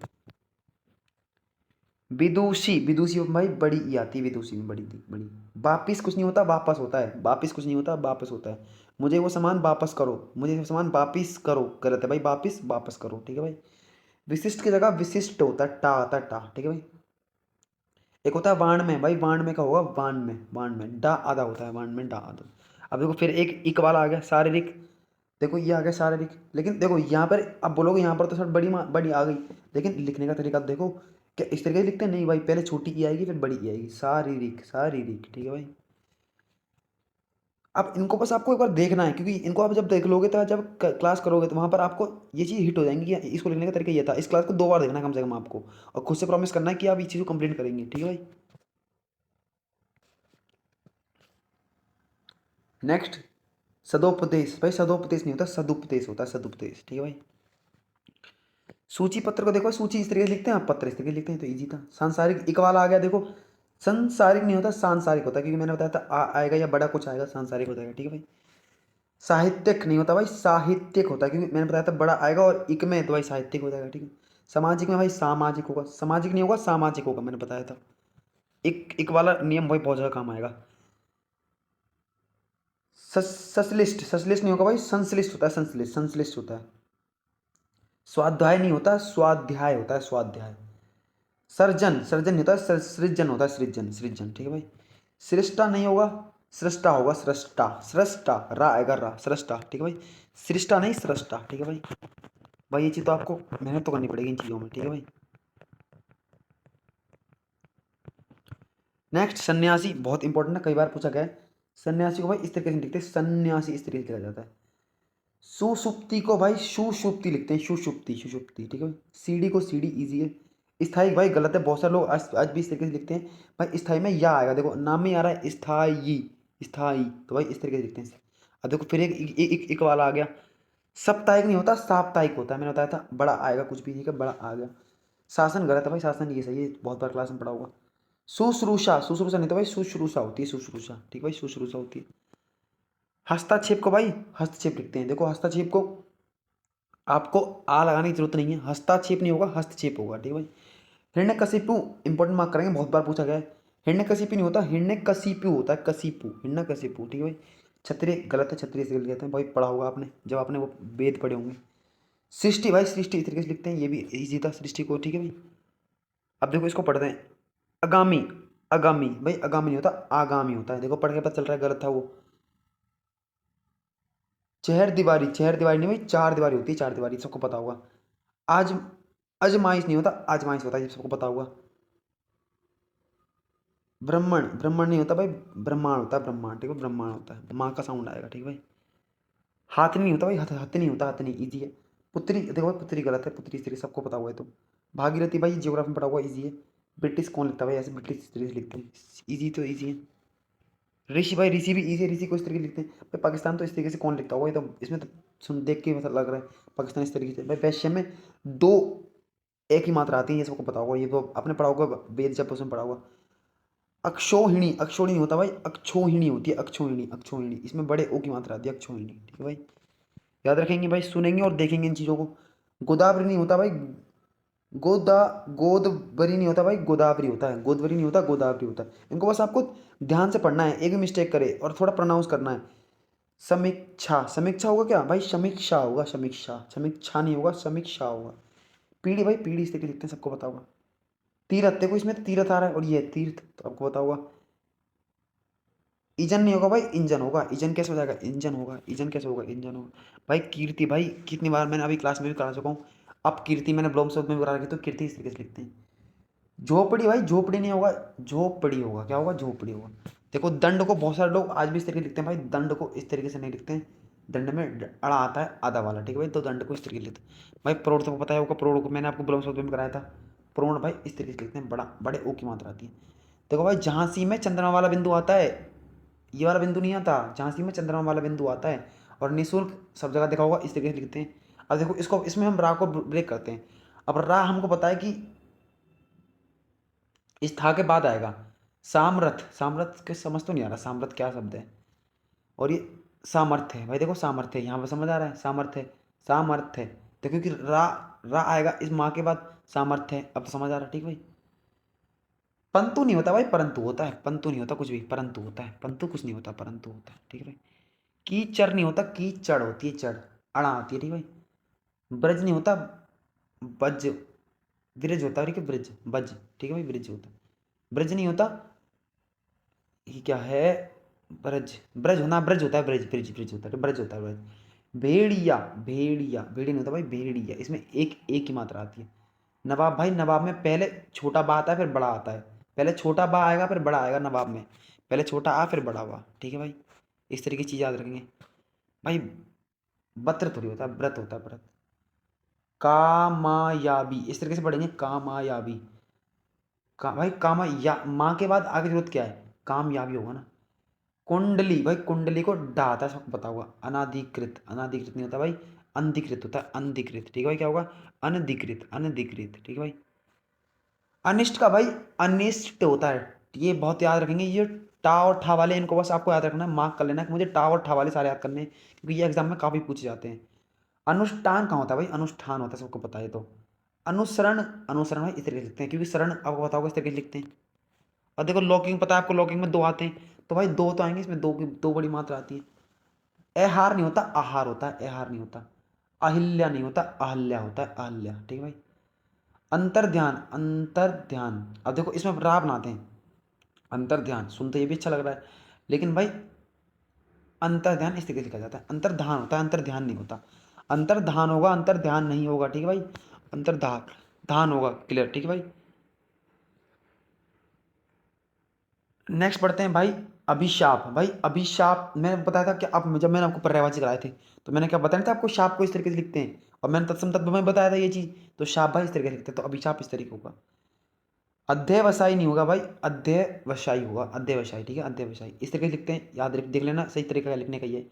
विदुषी, विदुषी में भाई बड़ी ई आती है, विदुषी में बड़ी बड़ी। वापिस कुछ नहीं होता, वापस होता है, वापिस कुछ नहीं होता, वापस होता है। मुझे वो सामान वापस करो, मुझे वो सामान वापिस करो, गलत है भाई, वापिस वापस करो। ठीक है भाई। विशिष्ट की जगह विशिष्ट होता है, टा आता है, टा। ठीक है भाई। एक होता है वाण में, भाई वाण में का होगा, वाण में, वाण में डा आधा होता है, वाण में डा आधा। अब देखो, फिर एक इक वाला आ गया, शारीरिक। देखो, ये आ गया शारीरिक, लेकिन देखो यहाँ पर अब बोलोगे यहाँ पर तो सर बड़ी आ गई, लेकिन लिखने का तरीका देखो, क्या इस तरीके से लिखते हैं? नहीं भाई, पहले छोटी ई आएगी फिर बड़ी ई आएगी, शारीरिक, शारीरिक। ठीक है भाई। अब इनको बस आपको एक बार देखना है, क्योंकि इनको आप जब देख लोगे तो जब क्लास करोगे तो वहाँ पर आपको ये चीज़ हिट हो जाएंगी कि इसको लिखने का तरीका ये था। इस क्लास को 2 बार देखना है कम से कम आपको, और खुद से प्रॉमिस करना है कि आप इस चीज़ को कंप्लीट करेंगे। ठीक है भाई। नेक्स्ट, सदोपदेश। भाई सदोपदेश नहीं होता, सदुपदेश होता है, सदुपदेश। ठीक है भाई। सूची पत्र को देखो, सूची इस तरीके से लिखते हैं, आप पत्र इस तरीके से लिखते हैं, तो इजी था। सांसारिक एक वाला आ गया, देखो, संसारिक नहीं होता, सांसारिक होता है, क्योंकि मैंने बताया था आएगा या बड़ा कुछ आएगा, सांसारिक हो जाएगा। ठीक है भाई। साहित्यिक नहीं होता भाई, साहित्यिक होता है, क्योंकि मैंने बताया था बड़ा आएगा और इक में तो भाई साहित्यिक हो जाएगा। ठीक है। सामाजिक में भाई सामाजिक होगा, सामाजिक नहीं होगा, सामाजिक होगा, मैंने बताया था। एक वाला नियम भाई बहुत ज़्यादा काम आएगा। ससलिस्ट, ससलिस्ट नहीं होगा भाई, संश्लिष्ट होता है, संश्लिष्ट, संश्लिष्ट होता है। स्वाध्याय नहीं होता, स्वाध्याय होता है, स्वाध्याय। सर्जन, सर्जन नहीं होता, सृजन होता है, सृजन, सृजन। ठीक है भाई। सृष्टा नहीं होगा, सृष्टा होगा, सृष्टा, सृष्टा, रा आएगा, रा, सृष्टा। ठीक है भाई। सृष्टा नहीं, सृष्टा। ठीक है भाई। भाई ये चीज़ तो आपको मेहनत तो करनी पड़ेगी इन चीज़ों में। ठीक है भाई। नेक्स्ट, सन्यासी, बहुत इंपॉर्टेंट है, कई बार पूछा गया है। सन्यासी को भाई इस तरीके से लिखते हैं, सन्यासी इस तरीके से लिखा जाता है। सुषुप्ति को भाई सुषुप्ति लिखते हैं, सुषुप्ति, सुषुप्ति। ठीक है भाई। सीढ़ी को सीढ़ी, इजी है। स्थाई भाई गलत है, बहुत सारे लोग आज भी इस तरीके से लिखते हैं। भाई स्थाई में या आएगा, देखो नाम में आ रहा है स्थाई, स्थाई, तो भाई इस तरीके से लिखते हैं। अब देखो फिर एक वाला आ गया, साप्ताहिक नहीं होता, साप्ताहिक होता है, मैंने बताया था बड़ा आएगा, कुछ भी नहीं का बड़ा आ गया। शासन गलत है भाई, शासन ये सही है, बहुत बार क्लास में पढ़ा होगा। शुश्रूषा, शुश्रूषा नहीं तो भाई शुश्रूषा होती है, शुश्रूषा। ठीक है भाई, शुश्रूषा होती है। हस्तक्षेप को भाई हस्तक्षेप लिखते हैं, देखो हस्तक्षेप को आपको आ लगाने की जरूरत नहीं है, हस्ताक्षेप नहीं होगा, हस्तक्षेप होगा। ठीक है भाई। हिरण्यकशिपु, इंपॉर्टेंट मार्क करेंगे, बहुत बार पूछा गया है। हिरण्यकशिपु नहीं होता, हिरण्यकशिपु होता है, कशिपु, हिरण्यकशिपु। ठीक है भाई। क्षत्रिय गलत है, क्षत्रिय से कहते हैं भाई, पढ़ा होगा आपने जब आपने वो वेद पढ़े होंगे। सृष्टि भाई, सृष्टि इस तरीके से लिखते हैं, ये भी इजी था, सृष्टि को। ठीक है भाई। अब देखो इसको पढ़ते हैं, अगामी, अगामी भाई, अगामी नहीं होता, आगामी होता है, देखो पढ़ के पता चल रहा है गलत था वो। चहर दीवारी, चहर दीवारी नहीं भाई, चार दीवारी होती है, चार दीवारी, सबको पता होगा। आज, अजमाइश नहीं होता, आजमाइश होता है, ये सबको पता होगा। ब्राह्मण, ब्राह्मण नहीं होता भाई, ब्रह्मांड होता है, ब्रह्मांड। ठीक है, ब्रह्मांड होता है, माँ का साउंड आएगा। ठीक है भाई। हाथ नहीं होता भाई, हाथ नहीं होता, हाथ नहीं, ईजी है। पुत्री, देखो भाई पुत्री गलत है, पुत्री स्त्री सबको पता हुआ है तो। भागीरथी भाई जियोग्राफी में पढ़ा हुआ, ईजी है। ब्रिटिश कौन लिखता है भाई, ऐसे ब्रिटिश स्त्री लिखते हैं, ईजी तो ईजी है। ऋषि भाई, ऋषि भी ईजी है, ऋषि को इस तरीके से लिखते हैं भाई, पाकिस्तान तो इस तरीके से कौन लिखता होगा, ये तो इसमें तो सुन देख के मतलब लग रहा है पाकिस्तान इस तरीके से। भाई वैश्य में दो एक ही मात्रा आती है, ये सबको पता होगा, ये तो आपने पढ़ा होगा वेद जब उसमें पढ़ा होगा। अक्षोहिणी, अक्षोहिणी होता भाई, अक्षोहिणी होती है, अक्षोहिणी, अक्षोहिणी, इसमें बड़े ओ की मात्रा आती है, अक्षोहिणी, ठीक है भाई। याद रखेंगे भाई, सुनेंगे और देखेंगे इन चीज़ों को। गोदावरी नहीं होता भाई, गोदा गोदवरी नहीं होता भाई, गोदावरी होता है, गोदवरी नहीं होता, गोदावरी होता है। इनको बस आपको ध्यान से पढ़ना है, एक भी मिस्टेक करे और थोड़ा प्रोनाउंस करना है। समीक्षा, समीक्षा होगा क्या भाई, समीक्षा होगा, समीक्षा, समीक्षा नहीं होगा, समीक्षा होगा। पीढ़ी भाई, पीढ़ी इस तरीके लिखते हैं, सबको पता होगा। तीरथ, देखो इसमें तो तीरथ आ रहा है और ये है तीर्थ, तो आपको पता होगा। इजन नहीं होगा भाई, इंजन होगा। इजन कैसे हो जाएगा, इंजन होगा। इजन कैसे होगा, इंजन होगा। भाई कीर्ति, भाई कितनी बार मैंने अभी क्लास में भी करा चुका हूँ। अब कीर्ति मैंने ब्लॉम शब्द में भी करा रखी, तो कीर्ति इस तरीके से लिखते हैं। झोपड़ी भाई, झोपड़ी नहीं होगा, झोपड़ी होगा। क्या होगा, झोपड़ी होगा। देखो दंड को बहुत सारे लोग आज भी इस तरीके लिखते हैं भाई, दंड को इस तरीके से नहीं लिखते हैं। दंड में अड़ा आता है आधा वाला, ठीक है भाई, तो दंड को इस तरीके लिखते हैं भाई। प्रोड़ तो पता है होगा, प्रोड़ को मैंने आपको ब्लॉम शब्द में कराया था। प्रोण भाई इस तरीके से लिखते हैं, बड़ा बड़े ओ की मात्रा आती है। देखो भाई, झांसी में चंद्रमा वाला बिंदु आता है, ये वाला बिंदु नहीं आता, झांसी में चंद्रमा वाला बिंदु आता है। और निःशुल्क सब जगह देखा होगा, इस तरीके से लिखते हैं। अब देखो इसको, इसमें हम रा को ब्रेक करते हैं। अब रा हमको पता है कि इस था के बाद आएगा। सामरथ, सामरथ के समझ तो नहीं आ रहा, सामरथ क्या शब्द है। और ये सामर्थ्य है भाई, देखो सामर्थ्य है, यहाँ पे समझ आ रहा है, सामर्थ्य, सामर्थ्य। देखो कि रा, रा आएगा इस माँ के बाद, सामर्थ्य है, अब तो समझ आ रहा है, ठीक भाई। पंतु नहीं होता भाई, परंतु होता है। पंतु नहीं होता कुछ भी, परंतु होता है। पंतु कुछ नहीं होता, परंतु होता है, ठीक है भाई। कीचड़ नहीं होता, कीचड़ होती है, चढ़, अड़ा आती है, ठीक है भाई। ब्रज नहीं होता, बज, ब्रिज होता है, ठीक है, ब्रिज, बज, ठीक है भाई, ब्रिज होता है। ब्रज नहीं होता, ये क्या है, ब्रज, ब्रज होना, ब्रज होता है, ब्रज, ब्रिज, ब्रिज होता है, ब्रज होता है, ब्रज। भेड़िया, भेड़िया, भेड़िया नहीं होता भाई, भेड़िया, इसमें एक की मात्रा आती है। नवाब भाई, नवाब में पहले छोटा बा आता है, फिर बड़ा आता है। पहले छोटा बा आएगा, फिर बड़ा आएगा नवाब में। पहले छोटा आ, फिर बड़ा बा, ठीक है भाई। इस तरीके की चीज़ याद रखेंगे भाई। बत्र थोड़ी होता है, व्रत होता है, व्रत। कामायाबी, इस तरीके से पढ़ेंगे, कामायाबी। का भाई, कामा या माँ के बाद आगे जरूरत क्या है, कामयाबी होगा ना। कुंडली भाई, कुंडली को डा आता है, सबको पता होगा। अनाधिकृत, अनाधिकृत नहीं होता भाई, अनधिकृत होता है, अनधिकृत, ठीक है भाई। क्या होगा, अनधिकृत, अनधिकृत, ठीक है भाई। अनिष्ट का भाई, अनिष्ट होता है, ये बहुत याद रखेंगे। ये टा और ठा वाले, इनको बस आपको याद रखना है, मार्क कर लेना है कि मुझे टा और ठा वाले सारे याद करने हैं, क्योंकि ये एग्जाम में काफ़ी पूछे जाते हैं। अनुष्ठान कहाँ होता है भाई, अनुष्ठान होता है, सबको पता है तो। अनुसरण, अनुसरण भाई इस तरीके से लिखते हैं, क्योंकि शरण आपको पता होगा इस तरीके से लिखते हैं। और देखो लॉकिंग पता है आपको, लॉकिंग में दो आते हैं, तो भाई दो तो आएंगे, इसमें दो की दो बड़ी मात्रा आती है। एहार नहीं होता, आहार होता है, एहार नहीं होता। अहिल्या नहीं होता, अहल्या होता है, अहल्या, ठीक है भाई। अंतर ध्यान, अंतर ध्यान, अब देखो इसमें रा बनाते हैं। अंतर ध्यान सुनते ये भी अच्छा लग रहा है, लेकिन भाई अंतर ध्यान इस तरीके से लिखा जाता है। अंतर ध्यान होता है, अंतर ध्यान नहीं होता। अंतर ध्यान होगा, अंतर ध्यान नहीं होगा, ठीक है भाई। अंतर ध्यान, ध्यान होगा, क्लियर, ठीक है भाई। नेक्स्ट पढ़ते हैं भाई, अभिशाप। भाई अभिशाप मैंने बताया था कि अब जब मैंने आपको पर्यायवाची कराए थे, तो मैंने क्या बताया था आपको, शाप को इस तरीके से लिखते हैं। और मैंने तत्सम तत्व में बताया था ये चीज़, तो शाप भाई इस तरीके से लिखते हैं, तो अभिशाप इस तरीके होगा। अध्यवसायी नहीं होगा भाई, अध्यवसायी होगा, अध्यवसायी, ठीक है, अध्यवसायी इस तरीके से लिखते हैं, याद रख देख लेना, सही तरीका लिखने का ये।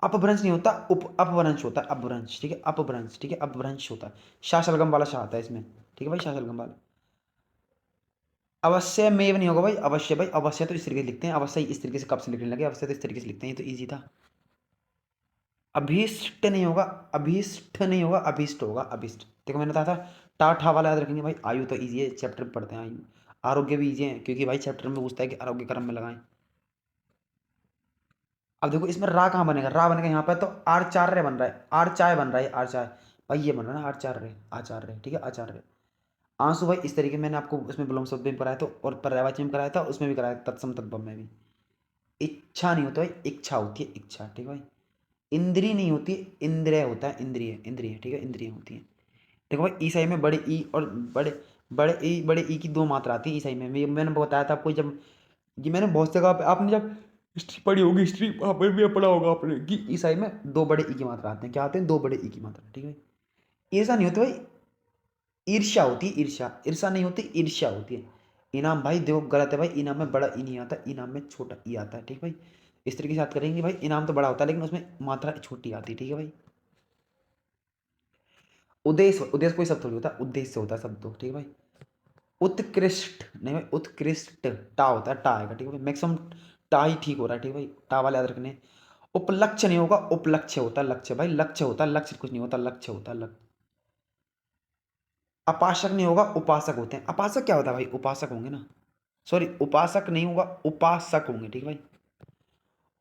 अपभ्रंश नहीं होता, अपभ्रंश होता है, अपभ्रंश, ठीक है, अपभ्रंश, ठीक है, अपभ्रंश होता है। शाशलगम वाला शाह आता है इसमें, ठीक है भाई, शाशलगम वाला। अवश्य मेव नहीं होगा भाई, अवश्य भाई, अवश्य तो इस तरीके से लिखते हैं, अवश्य इस तरीके से कब से लिखने लगे, अवश्य तो इस तरीके से लिखते हैं, ये तो ईजी था। अभीष्ट नहीं होगा, अभीष्ट नहीं होगा, अभीष्ट होगा, अभीष्ट। देखो मैंने कहा था, टा ठा वाला याद रखेंगे भाई। आयु तो ईजी है, चैप्टर में पढ़ते हैं आयु। आरोग्य भी ईजी है, क्योंकि भाई चैप्टर में पूछता है कि आरोग्य कर्म में लगाएं। अब देखो इसमें रा कहाँ बनेगा, रा बनेगा यहाँ पर, तो आचार्य बन रहा है, आचार्य बन रहा है, आचार्य भाई, ये बन रहा है ना, आचार्य, आचार्य, ठीक है, आचार्य। आंसू भाई इस तरीके मैंने आपको उसमें विलोम शब्द में कराया था, और पर्यायवाची में कराया था, उसमें भी कराया था, तत्सम तत्व में भी। इच्छा नहीं होता भाई, इच्छा होती है, इच्छा, ठीक है भाई। इंद्री नहीं होती, इंद्रिय होता है, इंद्रिय, इंद्रिय, ठीक है, इंद्रिय होती है। देखो भाई ईसाई में बड़े ई और बड़े, बड़े ई की दो मात्रा आती है ईसाई में, मैंने बताया था आपको, जब ये मैंने बहुत जगह पे, आपने जब हिस्ट्री पढ़ी होगी, हिस्ट्री वहाँ पर भी पढ़ा होगा आपने, कि ईसाई में दो बड़े ई की मात्रा आते हैं, क्या आते हैं, दो बड़े ई की मात्रा, ठीक है भाई। ऐसा नहीं होता भाई, ईर्ष्या होती है, ईर्ष्या, ईर्ष्या नहीं होती, ईर्ष्या होती है। इनाम भाई देखो गलत है भाई, इनाम में बड़ा ई नहीं आता, इनाम में छोटा ई आता है, ठीक है भाई। इस तरीके से याद करेंगे भाई, इनाम तो बड़ा होता है, लेकिन उसमें मात्रा छोटी आती है, ठीक है भाई। उद्देश्य, उद्देश्य कोई शब्द थोड़ी होता है, उद्देश्य होता है शब्द तो, ठीक है भाई। उत्कृष्ट नहीं भाई, उत्कृष्ट टा होता है, टा आएगा, ठीक है भाई। मैक्सिमम टा ही ठीक हो रहा है, ठीक है भाई, टा वाले याद रखने। उपलक्ष्य नहीं होगा, उपलक्ष्य होता है, लक्ष्य भाई, लक्ष्य होता है, लक्ष्य कुछ नहीं होता, लक्ष्य होता है, लक्ष्य। अपासक नहीं होगा, उपासक होते हैं। अपासक क्या होता है भाई, उपासक होंगे ना, सॉरी उपासक नहीं होगा, उपासक होंगे, ठीक है भाई।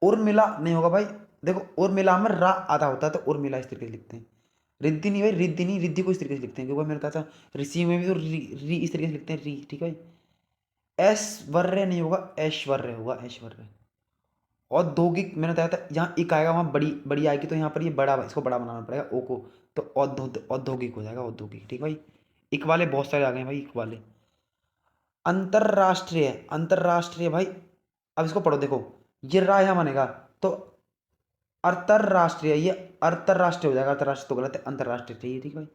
उर्मिला नहीं होगा भाई, देखो उर्मिला में रा आधा होता है तो उर्मिला इस तरीके से लिखते हैं। रिद्धि नहीं भाई, रिद्धि नहीं, रिद्धि को इस तरीके से लिखते हैं, क्योंकि मेरे था ऋषि में भी तो री इस तरीके से लिखते हैं, री, ठीक है भाई। ऐश्वर्य नहीं होगा, ऐश्वर्य होगा, ऐश्वर्य। औद्योगिक मैंने बताया था, जहाँ इक आएगा वहाँ बड़ी बड़ी आएगी, तो यहाँ पर ये बड़ा, इसको बड़ा बनाना पड़ेगा ओ को, तो औद्योगिक हो जाएगा, औद्योगिक, ठीक है भाई। इक वाले बहुत सारे आ गए भाई, इक वाले। अंतरराष्ट्रीय, अंतरराष्ट्रीय भाई, अब इसको पढ़ो देखो, ये रा यहाँ बनेगा तो अंतरराष्ट्रीय, ये अंतरराष्ट्रीय हो जाएगा, अंतरराष्ट्रीय तो गलत है, अंतरराष्ट्रीय चाहिए, ठीक है भाई।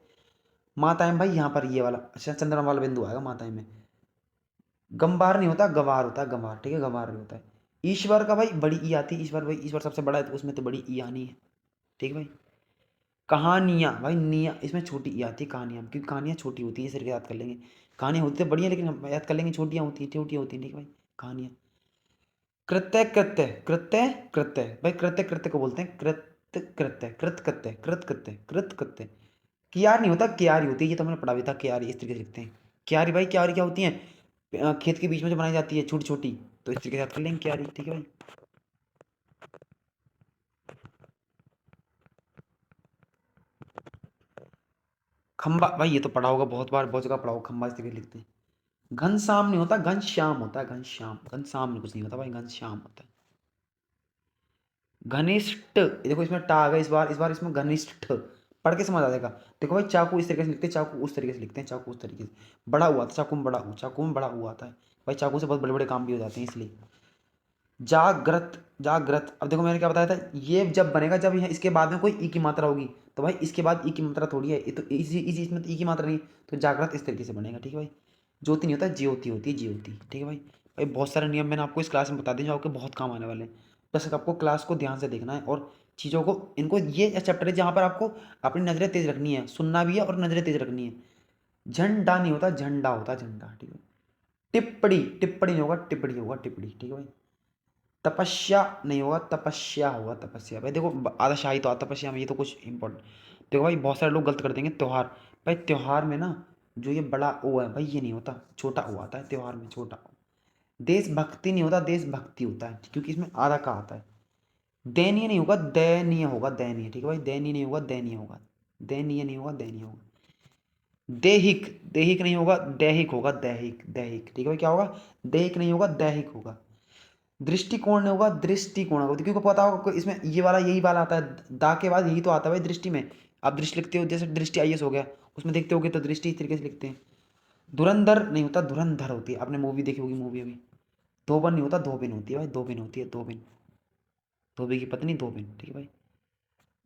माताएं भाई, यहाँ पर ये वाला अच्छा चंद्रमा वाला बिंदु आएगा माताएं में। गंबार नहीं होता, गवार होता है, गंवार, ठीक है, गंवार नहीं होता है। ईश्वर का भाई बड़ी ई आती है, ईश्वर भाई, ईश्वर सबसे बड़ा है तो उसमें तो बड़ी ई आनी है, ठीक है भाई। कहानियाँ भाई, निया इसमें छोटी ई आती है, कहानियाँ, क्योंकि कहानियाँ छोटी होती हैं, सिर के याद कर लेंगे। कहानियाँ होती तो बड़ी है, लेकिन हम याद कर लेंगे, छोटियाँ होती हैं, छोटी होती हैं, ठीक है भाई, कहानियाँ। कृत्य, कृत्य, कृत्य, कृत्य भाई, कृत्य, कृत्य को बोलते हैं कृत्य, कृत्य, कृत कृत्य, कृत कृत्य, कृत कृत्य। कियार नहीं होता, क्यारी होती है, ये तो हमने पढ़ा भी था, क्यारी इस तरीके से लिखते हैं। क्यारी भाई, क्यारी क्या होती है, खेत के बीच में जो बनाई जाती है छोटी छोटी, तो इस तरीके से याद कर लेंगे क्यारी, ठीक है भाई। खंबा भाई, ये तो पढ़ा होगा बहुत बार, बहुत जगह पढ़ा होगा, खंबा इस तरीके से लिखते हैं। घनश्याम नहीं होता, घनश्याम होता है, घनश्याम, घनश्याम में कुछ नहीं होता भाई, घनश्याम होता है। घनिष्ठ, देखो इसमें टा आ गया इस बार, इस बार इसमें घनिष्ठ, पढ़ के समझ आ जाएगा। देखो भाई, चाकू इस तरीके से लिखते हैं, चाकू उस तरीके से लिखते हैं, चाकू उस तरीके से। बड़ा हुआ था, चाकू में बड़ा, चाकू में बड़ा हुआ आता है भाई, चाकू से बहुत बड़े बड़े काम भी हो जाते हैं, इसलिए। जागृत, जागृत, अब देखो मैंने क्या बताया था, ये जब बनेगा जब यहाँ इसके बाद में कोई ई की मात्रा होगी, तो भाई इसके बाद ई की मात्रा थोड़ी है, ये तो इसी इसी इसमें तो ई की मात्रा नहीं, तो जागृत इस तरीके से बनेगा, ठीक है भाई। ज्योति नहीं होता, ज्योति होती है, ज्योति, ठीक है भाई। भाई बहुत सारे नियम मैंने आपको इस क्लास में बता दिए, जो आपके बहुत काम आने वाले हैं। बस आपको क्लास को ध्यान से देखना है, और चीज़ों को, इनको, ये चैप्टर है जहाँ पर आपको अपनी नज़रें तेज रखनी है, सुनना भी है और नज़रें तेज रखनी है। झंडा नहीं होता, झंडा होता है, झंडा, ठीक है। टिप्पणी, टिप्पणी नहीं होगा, टिप्पणी होगा, टिप्पणी, ठीक है भाई। तपस्या नहीं होगा, तपस्या होगा, तपस्या भाई, देखो आधा शाही तो आता तपस्या में, ये तो कुछ इंपॉर्टेंट। देखो भाई, बहुत सारे लोग गलत कर देंगे, त्योहार भाई, त्योहार में ना जो ये बड़ा ओ है भाई, ये नहीं होता, छोटा ओ आता है त्योहार में, छोटा ओ। देशभक्ति नहीं होता, देशभक्ति होता है, क्योंकि इसमें आधा का आता है। दयनीय नहीं होगा, दयनीय होगा, दयनीय, ठीक है भाई, दयनीय नहीं होगा, दयनीय होगा, दयनीय नहीं होगा, दयनीय होगा। देहिक, देहिक नहीं होगा, दैहिक होगा, दैहिक, दैहिक, ठीक है भाई, क्या होगा, देहिक नहीं होगा, दैहिक होगा। दृष्टिकोण नहीं होगा, दृष्टिकोण होगा, क्योंकि पता होगा इसमें ये वाला, यही वाला आता है, दा के बाद यही तो आता है भाई दृष्टि में। आप दृष्टि लिखते हो, जैसे दृष्टि आईएएस हो गया, उसमें देखते होगे तो दृष्टि इस तरीके से लिखते हैं। धुरंधर नहीं होता, धुरंधर होती है, आपने मूवी देखी होगी, मूवी अभी। धोबन नहीं होता, धोबिन होती है भाई, धोबिन होती है, धोबिन, धोबी की पत्नी धोबिन, ठीक है भाई।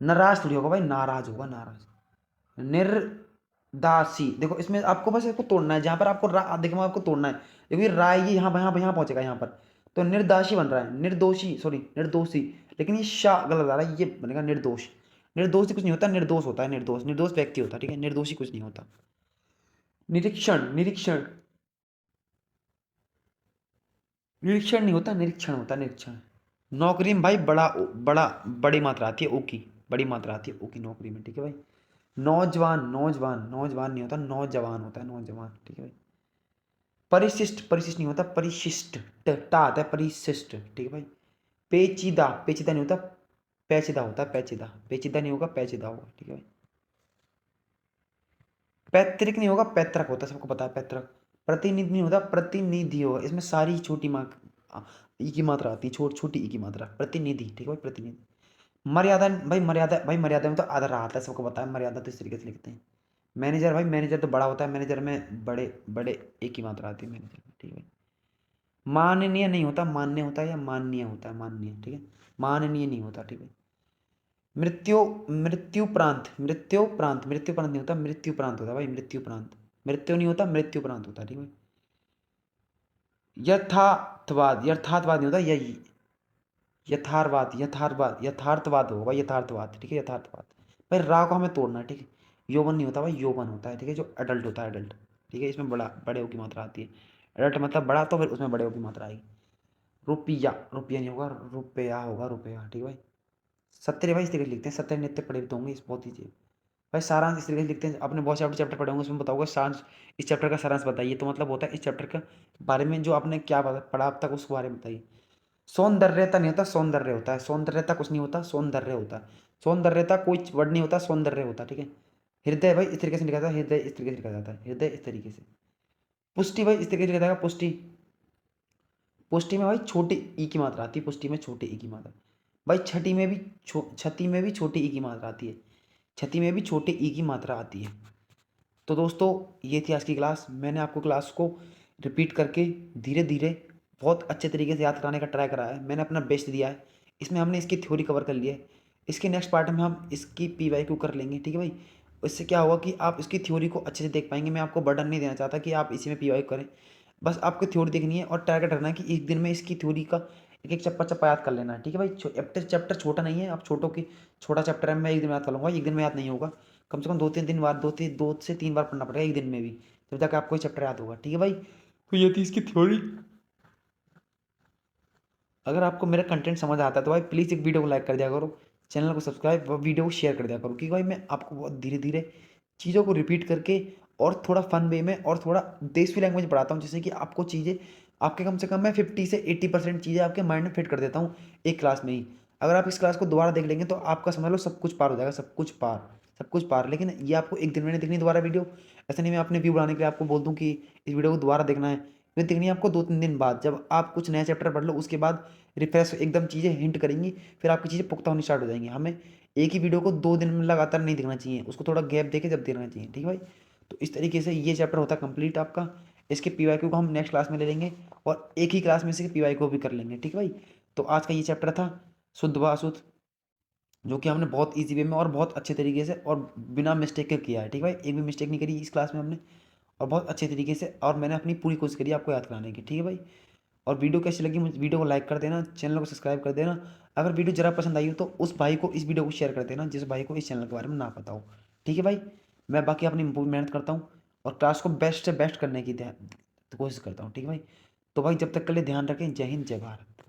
नाराज थोड़ी होगा भाई, नाराज होगा, नाराज। निर्दासी, देखो इसमें आपको बस इसको तोड़ना है, जहाँ पर आपको रा देखो आपको तोड़ना है, देखो ये रा, ये यहाँ यहाँ यहाँ पहुंचेगा यहाँ पर, तो निर्दाशी बन रहा है, निर्दोषी, सॉरी निर्दोषी, लेकिन ये शाह गलत आ रहा है, ये बनेगा निर्दोष। निर्दोष कुछ नहीं होता, निर्दोष होता है, निर्दोष, निर्दोष व्यक्ति होता है, ठीक है, निर्दोषी कुछ नहीं होता। निरीक्षण, निरीक्षण, निरीक्षण नहीं होता, निरीक्षण होता है, निरीक्षण। नौकरी में भाई बड़ा बड़ा, बड़ी मात्रा आती है ओ की, बड़ी मात्रा आती है ओ की नौकरी में, ठीक है भाई। नौजवान, नौजवान, नौजवान नहीं होता, नौजवान होता है, नौजवान, ठीक है भाई। परिशिष्ट, परिशिष्ट नहीं होता, परिशिष्ट, टा आता है, परिशिष्ट, ठीक है भाई। पेचीदा, पेचीदा नहीं होता, पैचीदा होता है, पैचीदा, पेचीदा नहीं होगा, पैचीदा होगा, ठीक है भाई। पैतृक नहीं होगा, पैतृक होता है, सबको पता है पैतृक। प्रतिनिधि नहीं होता, प्रतिनिधि होगा, इसमें सारी छोटी माँ ई की मात्रा आती है, छोटी ई की मात्रा, प्रतिनिधि, ठीक है भाई, प्रतिनिधि। मर्यादा भाई, मर्यादा भाई, मर्यादा में तो आधा रहा आता है, सबको पता है, मर्यादा तो इस तरीके से लिखते हैं। मैनेजर भाई, मैनेजर तो बड़ा होता है, मैनेजर में बड़े बड़े एक ही मात्रा आती है मैनेजर में, ठीक है भाई। माननीय नहीं होता, मान्य होता है, या माननीय होता है, माननीय, ठीक है, माननीय नहीं होता, ठीक है। मृत्यु, मृत्युप्रांत, मृत्युप्रांत, मृत्युप्रांत नहीं होता, मृत्युप्रांत होता है भाई, मृत्युप्रांत, मृत्यु नहीं होता, मृत्युप्रांत होता है, ठीक है भाई। यथार्थवाद, यथार्थवाद नहीं होता, यही यथार्थवाद, यथार्थवाद, यथार्थवाद होगा, यथार्थवाद, ठीक है, यथार्थवाद। भाई रा को हमें तोड़ना है, ठीक है, यौवन नहीं होता भाई, यौवन होता है, ठीक है, जो अडल्ट होता है, अडल्ट, ठीक है, इसमें बड़े ओ की मात्रा आती है। अडल्ट मतलब बड़ा, तो फिर उसमें बड़े ओ की मात्रा आएगी। रुपया, रुपया नहीं होगा, रुपया होगा, रुपया, ठीक है भाई। सत्य भाई इस तरीके से लिखते हैं, सत्य नित्य पढ़े तो होंगे, इस बहुत ईजी है भाई। सारांश इस तरीके से लिखते हैं, आपने बहुत से चैप्टर पढ़े होंगे, उसमें बताओगे सारांश, इस चैप्टर का सारांश बताइए, तो मतलब होता है इस चैप्टर के बारे में जो आपने क्या पढ़ा अब तक उसके बारे में बताइए। सौंदर्यता नहीं होता, सौंदर्य होता है, सौंदर्यता कुछ नहीं होता, सौंदर्य होता है। सौंदर्यता कोई वर्ड नहीं होता, सौंदर्य होता है, ठीक है। हृदय भाई इस तरीके से लिखा जाता है, हृदय इस तरीके से लिखा जाता है, हृदय इस तरीके से। पुष्टि भाई इस तरीके से लिखा जाएगा, पुष्टि। पुष्टि में भाई छोटी ई की मात्रा आती है, पुष्टि में छोटी ई की मात्रा। भाई छठी में भी छठी में भी छोटी ई की मात्रा आती है, छठी में भी छोटी ई की मात्रा आती है। तो दोस्तों ये थी आज की क्लास, मैंने आपको क्लास को रिपीट करके धीरे धीरे बहुत अच्छे तरीके से याद कराने का ट्राई करा है, मैंने अपना बेस्ट दिया है। इसमें हमने इसकी थ्योरी कवर कर ली है, इसके नेक्स्ट पार्ट में हम इसकी PYQ कर लेंगे, ठीक है भाई। इससे क्या होगा कि आप इसकी थ्योरी को अच्छे से देख पाएंगे। मैं आपको बर्डन नहीं देना चाहता कि आप इसी में PYQ करें, बस आपको थ्योरी देखनी है और टारगेट रखना है कि एक दिन में इसकी थ्योरी का एक एक चप्पा चप्पा याद कर लेना है, ठीक है भाई। चैप्टर छोटा नहीं है, आप छोटा चैप्टर है, मैं एक दिन में याद कर लूँगा, एक दिन में याद नहीं होगा, कम से कम 2-3 दिन बाद, 2 से 3 बार पढ़ना पड़ेगा एक दिन में भी, तब तक आपको ये चैप्टर याद होगा, ठीक है भाई। तो ये थी इसकी थ्योरी। अगर आपको मेरा कंटेंट समझ आता है तो भाई प्लीज़ एक वीडियो को लाइक कर दिया करो, चैनल को सब्सक्राइब व वीडियो को शेयर कर दिया करो, क्योंकि भाई मैं आपको बहुत धीरे धीरे चीज़ों को रिपीट करके और थोड़ा फन वे में और थोड़ा देसी लैंग्वेज पढ़ाता हूँ, जिससे कि आपको चीज़ें आपके कम से कम मैं 50 से 80% चीज़ें आपके माइंड में फिट कर देता हूँ एक क्लास में ही। अगर आप इस क्लास को दोबारा देख लेंगे तो आपका समझ लो सब कुछ पार हो जाएगा, सब कुछ पार, सब कुछ पार। लेकिन ये आपको एक दिन में नहीं देखनी दोबारा वीडियो, ऐसा नहीं मैं अपने व्यू बढ़ाने के लिए आपको बोल दूँ कि इस वीडियो को दोबारा देखना है, फिर देखनी है आपको 2-3 दिन बाद, जब आप कुछ नया चैप्टर पढ़ लो उसके बाद रिफ्रेश एकदम चीज़ें हिंट करेंगी, फिर आपकी चीज़ें पुख्ता होनी स्टार्ट हो जाएंगी। हमें एक ही वीडियो को 2 दिन में लगातार नहीं देखना चाहिए, उसको थोड़ा गैप देके जब देखना चाहिए, ठीक है भाई। तो इस तरीके से ये चैप्टर होता है कंप्लीट आपका। इसके PYQ को हम नेक्स्ट क्लास में ले लेंगे और एक ही क्लास में से PYQ भी कर लेंगे, ठीक है भाई। तो आज का ये चैप्टर था शुद्ध व अशुद्ध, जो कि हमने बहुत ईजी वे में और बहुत अच्छे तरीके से और बिना मिस्टेक के किया है, ठीक है भाई। एक भी मिस्टेक नहीं करी इस क्लास में हमने, और बहुत अच्छे तरीके से, और मैंने अपनी पूरी कोशिश करी आपको याद कराने की, ठीक है भाई। और वीडियो कैसी लगी मुझे वीडियो को लाइक कर देना, चैनल को सब्सक्राइब कर देना। अगर वीडियो ज़रा पसंद आई हो तो उस भाई को इस वीडियो को शेयर कर देना जिस भाई को इस चैनल के बारे में ना पता हो, ठीक है भाई। मैं बाकी अपनी पूरी मेहनत करता हूँ और क्लास को बेस्ट से बेस्ट करने की कोशिश करता हूँ, ठीक है भाई। तो भाई जब तक के लिए ध्यान रखें, जय हिंद, जय भारत।